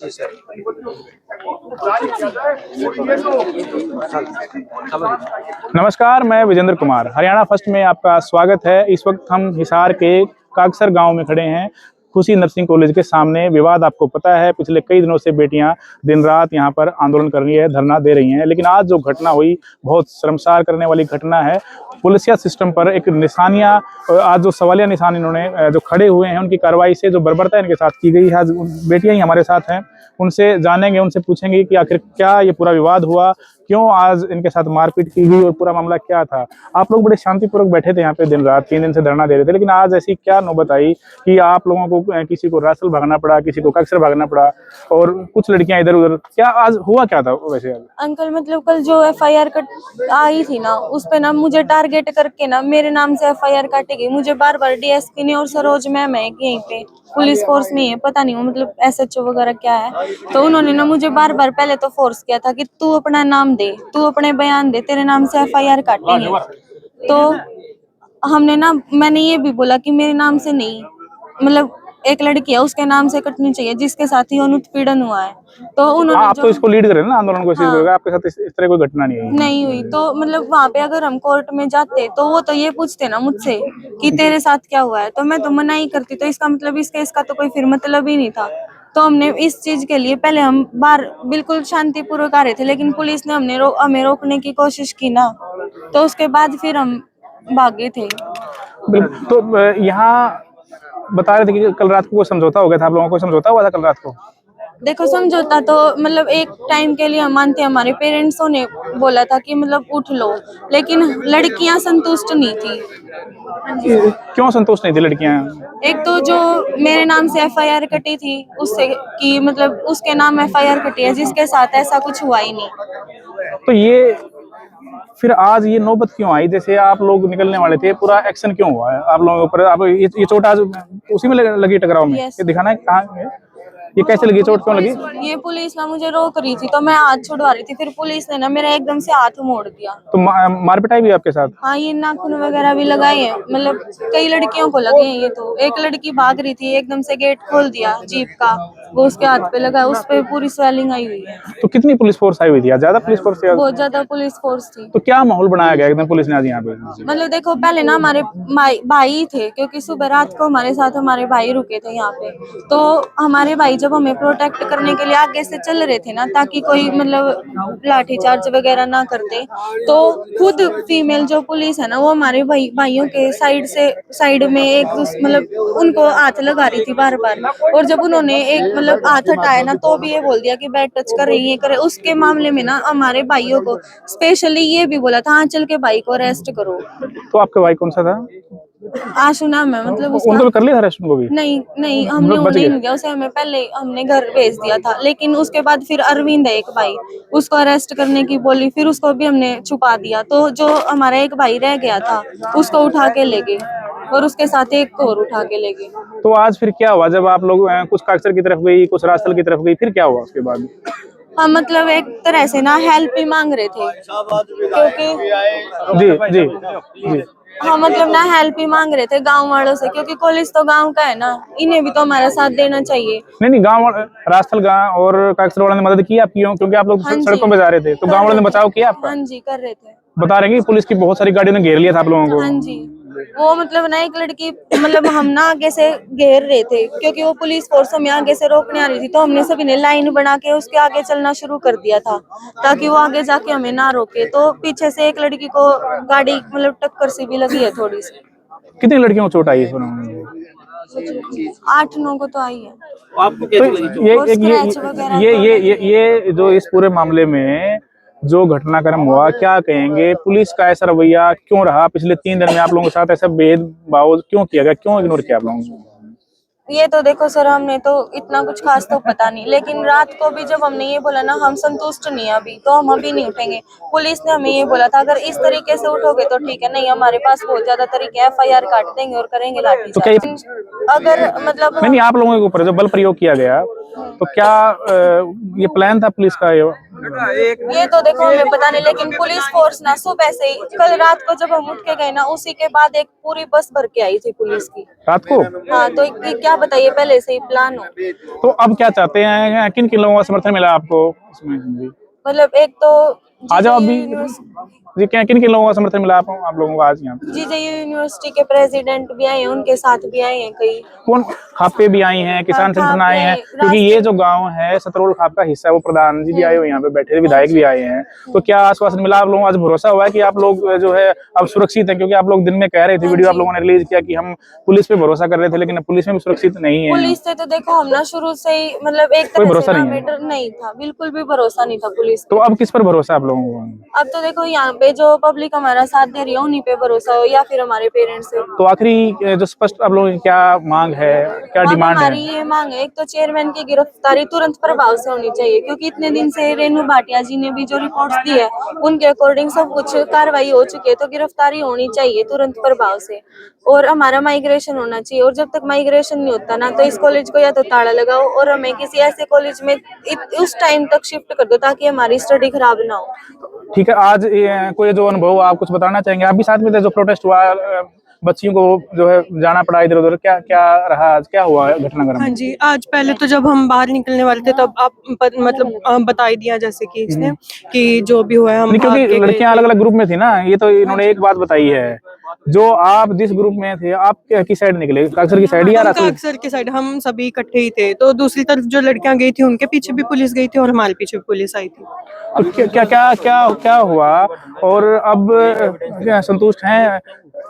जी sir. नमस्कार, मैं Vijendra Kumar, Haryana first में आपका स्वागत है। इस वक्त हम हिसार के कागसर गांव में खड़े हैं। खुशी नर्सिंग कॉलेज के सामने विवाद आपको पता है, पिछले कई दिनों से बेटियां दिन रात यहां पर आंदोलन कर रही है, धरना दे रही हैं। लेकिन आज जो घटना हुई बहुत शर्मसार करने वाली घटना है। पुलिसिया सिस्टम पर एक निशानियां, आज जो सवालिया निशान इन्होंने जो खड़े हुए हैं, उनकी कार्रवाई से जो बर्बरता इनके साथ की गई है। आज बेटियां ही हमारे साथ हैं, उनसे जानेंगे, उनसे पूछेंगे कि आखिर क्या ये पूरा विवाद हुआ, क्यों आज इनके साथ मारपीट की गई और पूरा मामला क्या था। आप लोग बड़े शांतिपूर्वक बैठे थे यहाँ पे दिन रात, 3 दिन से धरना दे रहे थे, लेकिन आज ऐसी क्या नौबत आई कि आप लोगों को किसी को रासल भागना पड़ा, किसी को कागसर भागना पड़ा और कुछ लड़कियां इधर उधर। क्या आज हुआ क्या था वैसे? अंकल मतलब कल जो एफआईआर आई थी ना, उस पे ना मुझे टारगेट करके ना मेरे नाम से एफआईआर काटी गई। मुझे बार बार डीएसपी ने और सरोज मैम है यहीं पे पुलिस फोर्स में है, पता नहीं वो मतलब एसएचओ वगैरह क्या है, तो उन्होंने ना मुझे बार बार पहले तो फोर्स किया था कि तू अपना नाम दे, तू अपने बयान दे, तेरे नाम से एफआईआर काटेंगे। तो हमने ना, मैंने ये भी बोला कि मेरे नाम से नहीं, मतलब एक लड़की है उसके नाम से कटनी चाहिए जिसके साथ ही उत्पीड़न हुआ है। तो उन्होंने आप तो इसको लीड कर रहे हैं ना आंदोलन को, हाँ, आपके साथ इस तरह कोई घटना नहीं हुई। तो मतलब वहां पे अगर हम कोर्ट में जाते तो वो तो ये पूछते ना मुझसे कि तेरे साथ क्या हुआ है, तो मैं तो मना ही करती। तो इसका मतलब इसका तो कोई फिर मतलब ही नहीं था। तो हमने इस चीज के लिए पहले हम बाहर बिल्कुल शांतिपूर्वक आ रहे थे, लेकिन पुलिस ने हमें रोकने की कोशिश की ना, तो उसके बाद फिर हम भागे थे। तो यहाँ बता रहे थे कि कल रात को कोई समझौता हो गया था, आप लोगों को समझौता हुआ था कल रात को? देखो समझौता तो मतलब एक टाइम के लिए हम मानते हैं, हमारे पेरेंट्सों ने बोला था कि मतलब उठ लो, लेकिन लड़कियां संतुष्ट नहीं थी। क्यों संतुष्ट नहीं थी लड़कियां? एक तो जो मेरे नाम से एफआईआर कटी थी उससे, कि मतलब उसके नाम एफआईआर कटी है जिसके साथ ऐसा कुछ हुआ ही नहीं। तो ये फिर आज ये नौबत क्यों आई? जैसे आप लोग निकलने वाले थे, पूरा एक्शन क्यों हुआ है आप लोगों के ऊपर? आप ये चोट आज उसी में लगी टकराव में? ये दिखाना है कहाँ है? ये कैसे लगी, चोट क्यों लगी? ये पुलिस ना मुझे रोक रही थी तो मैं हाथ छुड़वा रही थी, फिर पुलिस ने ना मेरा एकदम से हाथ मोड़ दिया। तो मारपिटाई भी आपके साथ? हाँ, ये नाखून वगैरह भी लगाए हैं, मतलब कई लड़कियों को लगे हैं। ये तो एक लड़की भाग रही थी, एकदम से गेट खोल दिया जीप का, वो उसके हाथ पे लगा, उस पे पूरी स्वेलिंग आई हुई है। तो कितनी पुलिस फोर्स आई हुई थी? ज्यादा पुलिस फोर्स थी? बहुत ज्यादा पुलिस फोर्स थी। तो क्या माहौल बनाया गया एकदम पुलिस ने आज यहाँ पे? मतलब देखो पहले ना हमारे भाई थे, क्योंकि सुबह रात को हमारे साथ हमारे भाई रुके थे यहाँ पे, तो हमारे भाई जब हमें प्रोटेक्ट करने के लिए आगे से चल रहे थे ना, ताकि कोई मतलब लाठीचार्ज वगैरह ना करते, तो खुद फीमेल जो पुलिस है ना, वो हमारे भाइयों के साइड में एक मतलब उनको हाथ लगा रही थी बार बार। और जब उन्होंने एक मतलब हाथ हटाया ना, तो भी ये बोल दिया कि बैड टच कर रही है, करे। उसके मामले में ना हमारे भाइयों को स्पेशली ये भी बोला था, हाँ चल के भाई को अरेस्ट करो। तो आपका भाई कौन सा था? आशु नाम है, मतलब उसका। उनको भी कर लिया था अरेस्ट? उनको भी नहीं हमने वो नहीं दिया उसे, हमें पहले हमने घर भेज दिया था। लेकिन उसके बाद फिर अरविंद है एक भाई, उसको अरेस्ट करने की बोली, फिर उसको भी हमने छुपा दिया। तो जो हमारा एक भाई रह गया था उसको उठा के ले गए, और उसके साथ एक को और उठा के ले गए। तो आज फिर क्या हुआ जब आप लोग कुछ कागसर की तरफ गई, कुछ रास्ता की तरफ गई, फिर क्या हुआ उसके बाद? हम मतलब एक तरह से ना हेल्प ही मांग रहे थे, क्योंकि जी जी जी, हाँ मतलब ना हेल्प ही मांग रहे थे गांव वालों से, क्योंकि कॉलेज तो गांव का है ना, इन्हें भी तो हमारा साथ देना चाहिए। नहीं गांव रास्तल गांव और कागसर वालों ने मदद की आपकी? क्योंकि आप लोग सड़कों पे जा रहे थे, तो गांव वालों ने बचाव किया आपका? हाँ जी, कर रहे थे। बता रहे हैं कि पुलिस की बहुत सारी गाड़ियों ने घेर लिया था आप लोगों को? हाँ जी, वो मतलब ना एक लड़की, मतलब हम ना आगे से घेर रहे थे, क्योंकि वो पुलिस फोर्स हमें आगे से रोकने आ रही थी, तो हमने सभी ने लाइन बना के उसके आगे चलना शुरू कर दिया था, ताकि वो आगे जाके हमें ना रोके। तो पीछे से एक लड़की को गाड़ी मतलब टक्कर सी भी लगी है थोड़ी सी। कितनी लड़कियों को चोट आई है? 8-9 को तो आई है। आपको कैसी लगी? ये जो इस पूरे मामले में जो घटनाक्रम हुआ, क्या कहेंगे? पुलिस का ऐसा रवैया क्यों रहा? पिछले 3 दिन में आप लोगों के साथ ऐसा भेदभाव क्यों किया गया? क्यों इग्नोर किया आप लोगों को? ये तो देखो सर, हमने तो इतना कुछ खास तो पता नहीं, लेकिन रात को भी जब हमने ये बोला ना हम संतुष्ट नहीं है अभी, तो हम अभी नहीं उठेंगे। पुलिस ने हमें ये बोला था अगर इस तरीके से उठोगे तो ठीक है, नहीं हमारे पास बहुत ज्यादा तरीके हैं, एफआईआर काट देंगे और करेंगे लाठीचार्ज। अगर मतलब नहीं आप लोगों के ऊपर जो बल प्रयोग किया गया, तो क्या ये प्लान था पुलिस का? ये तो देखो हमें पता नहीं, लेकिन पुलिस फोर्स ना सुबह से ही, कल रात को जब हम उठ के गए ना, उसी के बाद एक पूरी बस भर के आई थी पुलिस की रात को। हाँ, तो क्या क्या बताइए पहले से ही प्लान हो। तो अब क्या चाहते हैं, किन किन लोगों का समर्थन मिला आपको इसमें जी? मतलब एक तो आ जाओ अभी यूनिवर्सिटी जी, क्या किन किन लोगों का समर्थन मिला आप लोगों को आज यहाँ पे? जीजेयू यूनिवर्सिटी के प्रेसिडेंट भी आए हैं, उनके साथ भी आए हैं कई। कौन? खापे भी आई हैं, किसान संगठन खापे, आए हैं, क्योंकि ये जो गांव है सतरोल खाप का हिस्सा है, वो प्रधान जी भी आए हुए यहाँ पे बैठे थे, विधायक भी आए हैं। तो क्या आश्वासन मिला आप लोगों को? आज भरोसा हुआ है कि आप लोग जो है अब सुरक्षित है? क्योंकि आप लोग दिन में कह रहे थे, वीडियो आप लोगों ने रिलीज किया कि हम पुलिस पे भरोसा कर रहे थे, लेकिन अब पुलिस में भी सुरक्षित नहीं है। पुलिस से तो देखो हम ना शुरू से ही मतलब एक कोई तरह भरोसा से ना नहीं है। हमें डर नहीं था, बिल्कुल भी भरोसा नहीं था पुलिस तो पे। अब किस पर भरोसा है आप लोगों को? अब तो देखो यहाँ पे जो पब्लिक हमारा साथ दे रही है उन्हीं पे भरोसा हो, या फिर हमारे पेरेंट्स से। तो आखिरी जो स्पष्ट आप लोगों की क्या मांग है, क्या मांग डिमांड हमारी है? ये मांग है, एक तो चेयरमैन की गिरफ्तारी तुरंत प्रभाव से होनी चाहिए, क्योंकि इतने दिन से रेणु भाटिया जी ने भी जो रिपोर्ट्स दी है उनके अकॉर्डिंग सब कुछ कार्रवाई हो चुकी है, तो गिरफ्तारी होनी चाहिए तुरंत प्रभाव से। और हमारा माइग्रेशन होना चाहिए, और जब तक माइग्रेशन नहीं होता ना तो इस कॉलेज को या तो ताला लगाओ और हमें किसी ऐसे कॉलेज में उस टाइम तक शिफ्ट कर दो ताकि हमारी स्टडी खराब ना हो। ठीक है, आज कोई जो अनुभव आप कुछ बताना चाहेंगे? आप भी साथ में थे जो प्रोटेस्ट हुआ, बच्चियों को जो है जाना पड़ा इधर उधर, क्या क्या रहा आज, क्या हुआ घटनाक्रम? हाँ जी, आज पहले तो जब हम बाहर निकलने वाले थे तब आप मतलब बता ही दिया जैसे कि इसने कि जो भी हुआ है हम नहीं, भाग क्योंकि के गए लड़कियां थे। अलग अलग ग्रुप में थी ना, ये तो इन्होंने एक बात बताई है। जो आप जिस ग्रुप में थे, आप किस साइड निकले? काकसर की साइड या हम रास्ते? काकसर के साइड हम सभी इकट्ठे ही थे, तो दूसरी तरफ जो लड़कियां गई थी उनके पीछे भी पुलिस गई थी और हमारे पीछे भी पुलिस आई थी। तो क्या क्या क्या क्या क्या हुआ? और अब क्या संतुष्ट हैं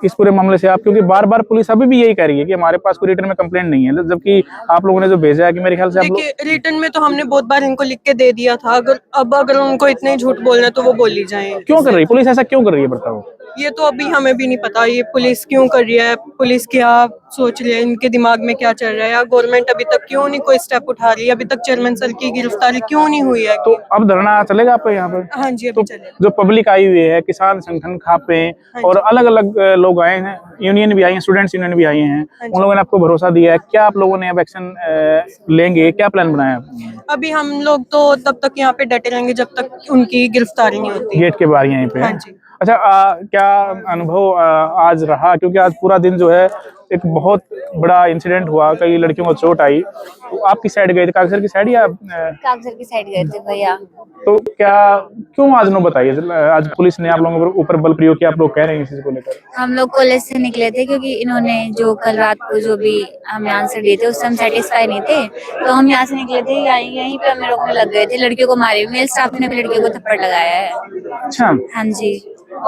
इस पूरे मामले से आप? क्योंकि बार बार पुलिस अभी भी यही कह रही है कि हमारे पास कोई रिटर्न में कंप्लेंट नहीं है, जबकि आप लोगों ने जो भेजा है कि मेरे ख्याल से आप लोग। देखिए, रिटर्न में तो हमने बहुत बार इनको लिख के दे दिया था, अगर उनको इतना ही झूठ बोलना है तो वो बोल ही जाए। क्यों कर रही है पुलिस, ऐसा क्यों कर रही है बताओ? ये तो अभी हमें भी नहीं पता ये पुलिस क्यों कर रही है, पुलिस क्या सोच रही है, इनके दिमाग में क्या चल रहा है, या गवर्नमेंट अभी तक क्यों नहीं कोई स्टेप उठा रही है, अभी तक चेयरमैन सर की गिरफ्तारी क्यों नहीं हुई है? तो अब धरना चलेगा आपका यहाँ पे? हाँ जी, अभी चलेगा। जो पब्लिक आई हुई है, किसान संगठन खापे और अलग अलग लोग आए हैं, यूनियन भी आई है, स्टूडेंट्स यूनियन भी आई हैं, उन लोगों ने आपको भरोसा दिया है, क्या आप लोगों ने अब एक्शन लेंगे? क्या प्लान बनाया है? अभी हम लोग तो तब तक यहाँ पे डटे रहेंगे जब तक उनकी गिरफ्तारी नहीं होती। गेट के बाहर यहीं पे? हाँ जी। अच्छा, क्या अनुभव आज रहा? क्योंकि आज पूरा दिन जो है एक बहुत बड़ा इंसिडेंट हुआ, कई लड़कियों को चोट आई। तो आप किस साइड गए थे, काकसर की साइड या? कागजर की साइड गए थे भैया। तो क्या क्यों आज नो बताइए, आज पुलिस ने आप लोगों के ऊपर बल प्रयोग किया, आप लोग कह रहे हैं इस चीज को लेकर? हम लोग कॉलेज से निकले थे क्योंकि इन्होंने जो कल रात को जो भी हमें आंसर दिए थे उससे हम सेटिस्फाई नहीं थे, तो हम यहाँ से निकले थे, यहीं पे हमें रोकने लग गए थे। लड़कियों को मारे, मेल स्टाफ ने भी लड़कियों को थप्पड़ लगाया है। अच्छा। हाँ जी,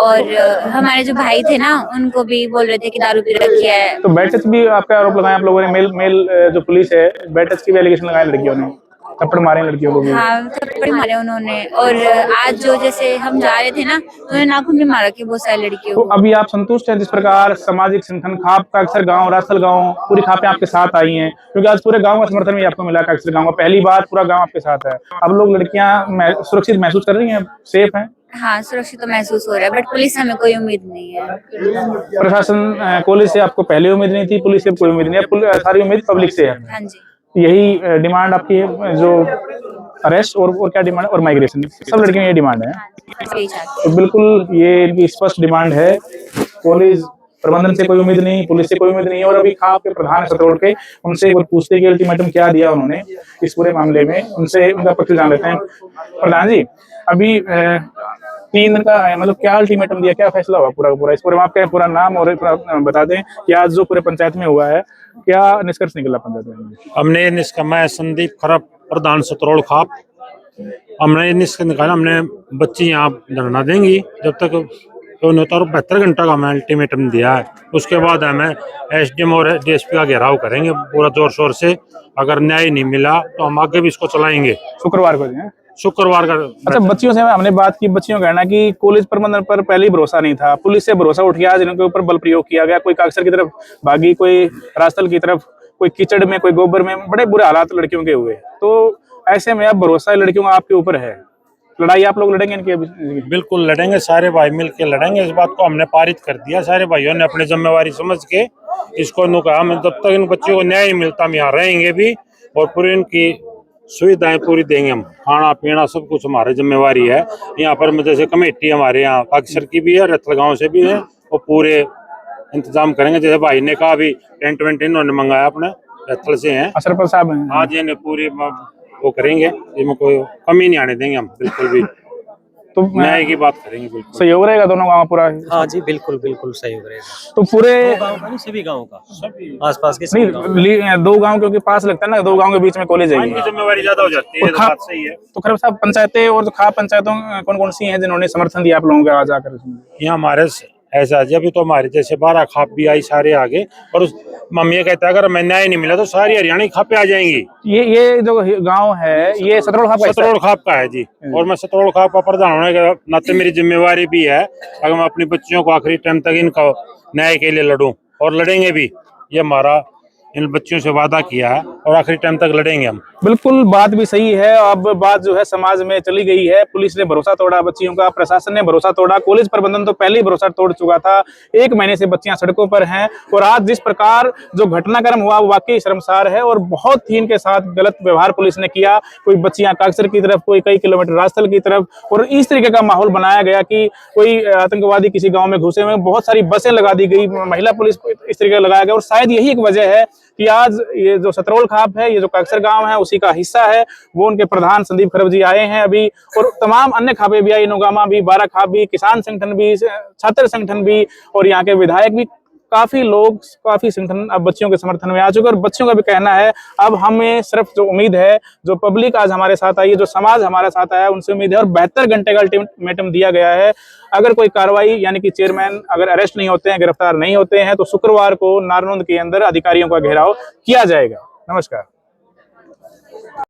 और हमारे जो भाई थे ना उनको भी बोल रहे थे कि दारू पी रखी है। तो बैटच भी आपका आरोप लगाया आप लोगों ने? मेल जो पुलिस है, बैटच की भी एलिगेशन लगाए लड़कियों ने, थप्पड़ मारे लड़कियों को भी? हाँ, थप्पड़ मारे उन्होंने। और आज जो जैसे हम जा रहे थे ना तो उन्होंने नाखून भी मारा कि बहुत सारी लड़कियों तो को। अभी आप संतुष्ट हैं जिस प्रकार सामाजिक संगठन खाप, काकसर गांव, रासल गांव, पूरी खापें आपके साथ आई हैं? क्योंकि आज पूरे गांव का समर्थन भी आपको मिला, काकसर गांव का पहली बार पूरा गांव आपके साथ है। अब लोग लड़कियां सुरक्षित महसूस कर रही हैं, सेफ हैं? हाँ, सुरक्षित तो महसूस हो रहा है, बट पुलिस से हमें कोई उम्मीद नहीं है। प्रशासन कॉलेज से आपको पहले उम्मीद नहीं थी, पुलिस से कोई उम्मीद नहीं है, सारी उम्मीद पब्लिक से है। हाँ जी, यही डिमांड आपकी है, जो अरेस्ट और क्या डिमांड और माइग्रेशन, सब लड़कियों की ये डिमांड है? यही चाहते तो बिल्कुल ये इनकी स्पष्ट डिमांड है। कॉलेज प्रबंधन से कोई उम्मीद नहीं, पुलिस से कोई उम्मीद नहीं, और अभी खाप के प्रधान सतरोल के, उनसे एक बार पूछते कि अल्टीमेटम क्या दिया उन्होंने इस पूरे मामले में, उनसे उनका पक्ष जान लेते हैं। प्रधान जी, अभी 3 दिन का मतलब क्या अल्टीमेटम दिया, क्या फैसला हुआ पूरा पूरा? इस पूरे आपका पूरा नाम और बता दें कि आज जो पूरे पंचायत में हुआ है क्या निष्कर्ष निकला पंचायत में? हमने मैं संदीप खरब, प्रधान सतरोल खाप, हमने निष्कर्ष निकाला, हमने बच्ची यहाँ धरना देंगी जब तक 72 घंटा का हमें अल्टीमेटम दिया है। उसके बाद हमें एसडीएम और डीएसपी का घेराव करेंगे पूरा जोर शोर से। अगर न्याय नहीं मिला तो हम आगे भी इसको चलाएंगे। शुक्रवार को हैं? शुक्रवार का। अच्छा, बच्चियों से हमने बात की, बच्चियों का कहना कि कॉलेज प्रबंधन पर पहले ही भरोसा नहीं था, पुलिस से भरोसा उठ गया, आज इनके ऊपर बल प्रयोग किया गया। कोई काकसर की तरफ भागी, कोई रास्तल की तरफ, कोई कीचड़ में, कोई गोबर में, बड़े बुरे हालात लड़कियों के हुए। तो ऐसे में अब भरोसा लड़कियों का आपके ऊपर है, लड़ाई आप लोग लड़ेंगे इनके? बिल्कुल लड़ेंगे, सारे भाई मिलके लड़ेंगे। इस बात को हमने पारित कर दिया, सारे भाइयों ने अपनी जिम्मेवारी समझ के इसको कहा। हम जब तक इन बच्चों को न्याय मिलता हम यहाँ रहेंगे भी, और पूरी इनकी सुविधाएं पूरी देंगे। हम खाना पीना सब कुछ हमारी जिम्मेवारी है। यहाँ पर जैसे कमेटी हमारे यहाँ काकसर की भी है, रतल गाँव से भी है, और पूरे इंतजाम करेंगे। जैसे भाई ने कहा, अभी टेंट वेंट इन्होंने मंगाया अपने, बैतल से हैं। अशरफ साहब हैं। आज इन्हें पूरी वो करेंगे, इसमें कोई कमी नहीं आने देंगे हम बिल्कुल भी। तो न्याय की बात करेंगे बिल्कुल। सहयोग रहेगा दोनों गाँव पूरा? हाँ जी, बिल्कुल बिल्कुल सही हो रहेगा। तो पूरे गाँव का नहीं, सभी गाँव का, आसपास के सभी गाँव। नहीं, दो गांव क्योंकि पास लगता है ना, दो गांव के बीच में कॉलेज है। इनकी जिम्मेवारी ज्यादा हो जाती है, और ये खा- बात सही है। तो खैर साहब, पंचायतें और खाप पंचायतों कौन कौन सी हैं जिन्होंने समर्थन दिया आप लोगों के आज आकर? यहाँ हमारे ऐसा जी, अभी तो हमारे जैसे 12 खाप भी आई, सारे आगे। और उस मम्मी ये कहता है अगर मैं न्याय नहीं मिला तो सारी हरियाणा की खापें आ जाएंगी। ये जो गांव है ये सतरोड़ खाप का हिस्सा है? सतरोड़ खाप का है जी। और मैं सतरोड़ खाप का प्रधान होने के नाते मेरी जिम्मेवारी भी है, अगर मैं अपनी बच्चियों को आखिरी टाइम तक इनका न्याय के लिए लड़ूं, और लड़ेंगे भी। ये हमारा इन बच्चियों से वादा किया है और आखिरी टाइम तक लड़ेंगे हम। बिल्कुल, बात भी सही है। अब बात जो है समाज में चली गई है, पुलिस ने भरोसा तोड़ा बच्चियों का, प्रशासन ने भरोसा तोड़ा, कॉलेज प्रबंधन तो पहले ही भरोसा तोड़ चुका था। 1 महीने से बच्चियां सड़कों पर हैं और आज जिस प्रकार जो घटनाक्रम हुआ वो वाकई शर्मसार है और बहुत ही इनके साथ गलत व्यवहार पुलिस ने किया। कोई बच्चियां कागसर की तरफ, कोई कई किलोमीटर राजस्थल की तरफ, और इस तरीके का माहौल बनाया गया कि कोई आतंकवादी किसी गाँव में घुसे हुए, बहुत सारी बसें लगा दी गई, महिला पुलिस इस तरीके का लगाया गया। और शायद यही एक वजह है कि आज ये जो सतरोड़ खाप है, ये जो कागसर गांव है, उसी का हिस्सा है। वो उनके प्रधान संदीप खरब जी आए हैं अभी, और तमाम अन्य खापे भी आई, नौगामा भी, 12 खाप भी, किसान संगठन भी, छात्र संगठन भी, और यहाँ के विधायक भी। काफी लोग, काफी संगठन अब बच्चियों के समर्थन में आ चुके हैं। और बच्चियों का भी कहना है अब हमें सिर्फ जो उम्मीद है, जो पब्लिक आज हमारे साथ आई है, जो समाज हमारे साथ आया है, उनसे उम्मीद है। और 72 घंटे का अल्टीमेटम दिया गया है। अगर कोई कार्रवाई यानी कि चेयरमैन अगर अरेस्ट नहीं होते हैं, गिरफ्तार नहीं होते हैं, तो शुक्रवार को नारनौंद के अंदर अधिकारियों का घेराव किया जाएगा। नमस्कार।